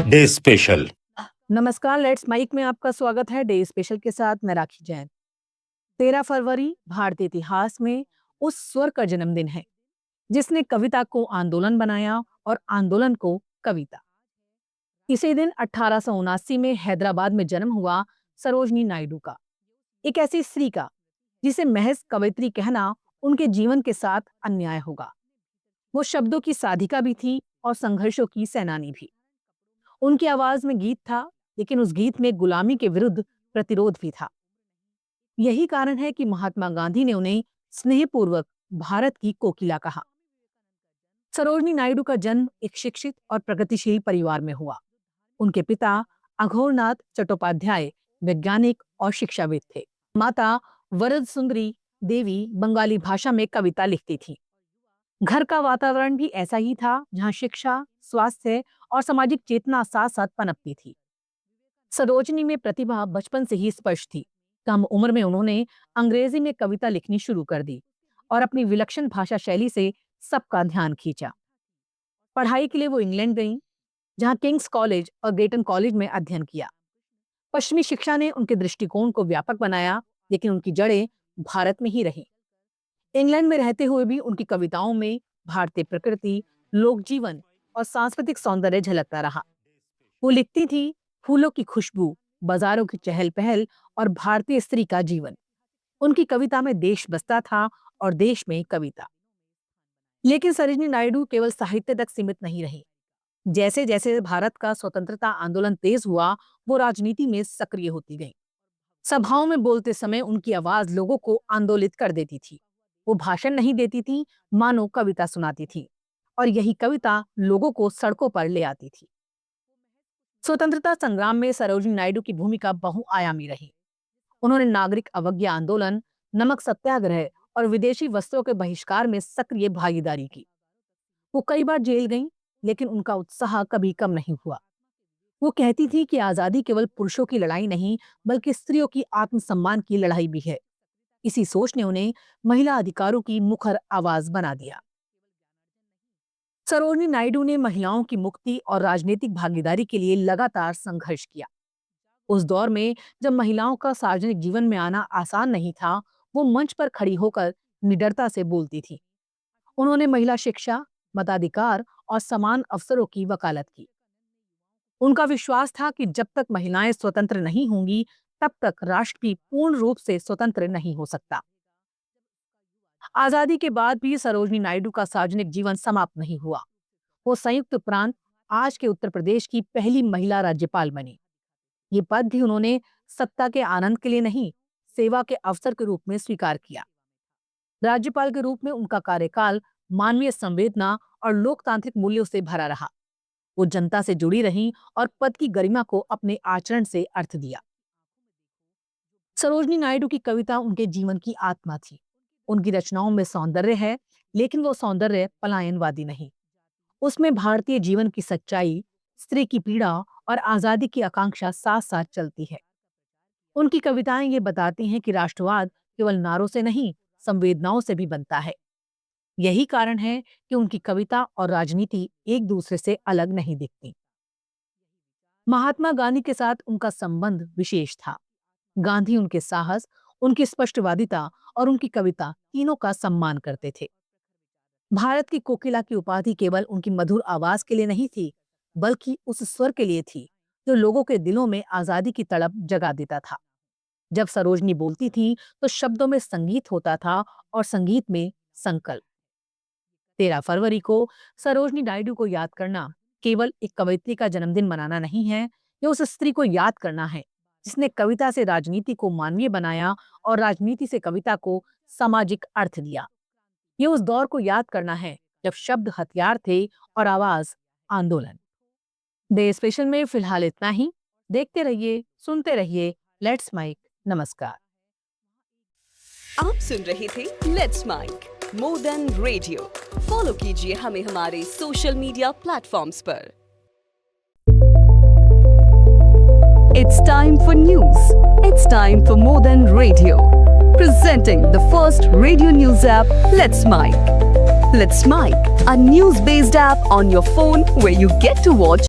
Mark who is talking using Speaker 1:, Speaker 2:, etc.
Speaker 1: Day special.
Speaker 2: नमस्कार, let's mic में आपका स्वागत है। डे स्पेशल के साथ मैं राखी जैन। 13 फरवरी भारतीय इतिहास में उस स्वर का जन्मदिन है जिसने कविता को आंदोलन बनाया और आंदोलन को कविता। इसी दिन 1879 में हैदराबाद में जन्म हुआ सरोजनी नायडू का, एक ऐसी स्त्री का जिसे महज कवयित्री कहना उनके जीवन के साथ अन्याय होगा। वो शब्दों की साधिका भी थी और संघर्षों की सेनानी भी। उनकी आवाज में गीत था, लेकिन उस गीत में गुलामी के विरुद्ध प्रतिरोध भी था। यही कारण है कि महात्मा गांधी ने उन्हें स्नेहपूर्वक भारत की कोकिला कहा। सरोजनी नायडू का जन्म एक शिक्षित और प्रगतिशील परिवार में हुआ। उनके पिता अघोरनाथ चट्टोपाध्याय वैज्ञानिक और शिक्षाविद थे। माता वरद सुंदरी देवी बंगाली भाषा में कविता लिखती थी। घर का वातावरण भी ऐसा ही था जहां शिक्षा, स्वास्थ्य और सामाजिक चेतना साथ साथ पनपती थी। सरोजनी में प्रतिभा बचपन से ही स्पष्ट थी। कम उम्र में उन्होंने अंग्रेजी में कविता लिखनी शुरू कर दी और अपनी विलक्षण भाषा शैली से सबका ध्यान खींचा। पढ़ाई के लिए वो इंग्लैंड गईं, जहां किंग्स कॉलेज और ग्रेटन कॉलेज में अध्ययन किया। पश्चिमी शिक्षा ने उनके दृष्टिकोण को व्यापक बनाया, लेकिन उनकी जड़ें भारत में ही रहीं। इंग्लैंड में रहते हुए भी उनकी कविताओं में भारतीय प्रकृति, लोक जीवन और सांस्कृतिक सौंदर्य झलकता रहा। वो लिखती थी फूलों की खुशबू, बाजारों की चहल पहल और भारतीय स्त्री का जीवन। उनकी कविता में देश बसता था और देश में कविता। लेकिन सरोजनी नायडू केवल साहित्य तक सीमित नहीं रही। जैसे जैसे भारत का स्वतंत्रता आंदोलन तेज हुआ, वो राजनीति में सक्रिय होती गई। सभाओं में बोलते समय उनकी आवाज लोगों को आंदोलित कर देती थी। वो भाषण नहीं देती थी, मानो कविता सुनाती थी, और यही कविता लोगों को सड़कों पर ले आती थी। स्वतंत्रता संग्राम में सरोजनी नायडू की भूमिका बहुआयामी रही। उन्होंने नागरिक अवज्ञा आंदोलन, नमक सत्याग्रह और विदेशी वस्त्रों के बहिष्कार में सक्रिय भागीदारी की। वो कई बार जेल गईं, लेकिन उनका उत्साह कभी कम नहीं हुआ। वो कहती थी कि आजादी केवल पुरुषों की लड़ाई नहीं, बल्कि स्त्रियों की आत्मसम्मान की लड़ाई भी है। इसी सोच ने उन्हें महिला अधिकारों की मुखर आवाज बना दिया। सरोजनी नायडू ने महिलाओं की मुक्ति और राजनीतिक भागीदारी के लिए लगातार संघर्ष किया। उस दौर में जब महिलाओं का सार्वजनिक जीवन में आना आसान नहीं था, वो मंच पर खड़ी होकर निडरता से बोलती थी। उन्होंने महिला शिक्षा, मताधिकार और समान अवसरों की वकालत की। उनका विश्वास था कि जब तक महिलाएं स्वतंत्र नहीं होंगी, तब तक राष्ट्र भी पूर्ण रूप से स्वतंत्र नहीं हो सकता। आजादी के बाद भी सरोजनी नायडू का सार्वजनिक जीवन समाप्त नहीं हुआ। वो संयुक्त प्रांत, आज के उत्तर प्रदेश की पहली महिला राज्यपाल बनी। ये पद भी उन्होंने सत्ता के आनंद के लिए नहीं, सेवा के अवसर के रूप में स्वीकार किया। राज्यपाल के रूप में उनका कार्यकाल मानवीय संवेदना और लोकतांत्रिक मूल्यों से भरा रहा। वो जनता से जुड़ी रहीं और पद की गरिमा को अपने आचरण से अर्थ दिया। सरोजनी नायडू की कविता उनके जीवन की आत्मा थी। उनकी रचनाओं में सौंदर्य है, लेकिन वो सौंदर्य पलायनवादी नहीं। उसमें भारतीय जीवन की सच्चाई, स्त्री की पीड़ा और आजादी की आकांक्षा साथ साथ चलती है। उनकी कविताएं ये बताती हैं कि राष्ट्रवाद केवल नारों से नहीं, संवेदनाओं से भी बनता है। यही कारण है कि उनकी कविता और राजनीति एक दूसरे से अलग नहीं दिखती। महात्मा गांधी के साथ उनका संबंध विशेष था। गांधी उनके साहस, उनकी स्पष्टवादिता और उनकी कविता तीनों का सम्मान करते थे। भारत की कोकिला की उपाधि केवल उनकी मधुर आवाज के लिए नहीं थी, बल्कि उस स्वर के लिए थी जो लोगों के दिलों में आजादी की तड़प जगा देता था। जब सरोजनी बोलती थी तो शब्दों में संगीत होता था और संगीत में संकल्प। 13 फरवरी को सरोजनी नायडू को याद करना केवल एक कवयित्री का जन्मदिन मनाना नहीं है, ये उस स्त्री को याद करना है जिसने कविता से राजनीति को मानवीय बनाया और राजनीति से कविता को सामाजिक अर्थ दिया। ये उस दौर को याद करना है जब शब्द हथियार थे और आवाज आंदोलन। डे स्पेशल में फिलहाल इतना ही। देखते रहिए, सुनते रहिए लेट्स माइक। नमस्कार।
Speaker 3: आप सुन रहे थे let's mike more than radio. Follow कीजिए हमें हमारे सोशल मीडिया प्लेटफॉर्म्स पर। It's time for news. It's time for more than radio. Presenting the first radio news app, Let's Mike. Let's Mike, a news-based app on your phone where you get to watch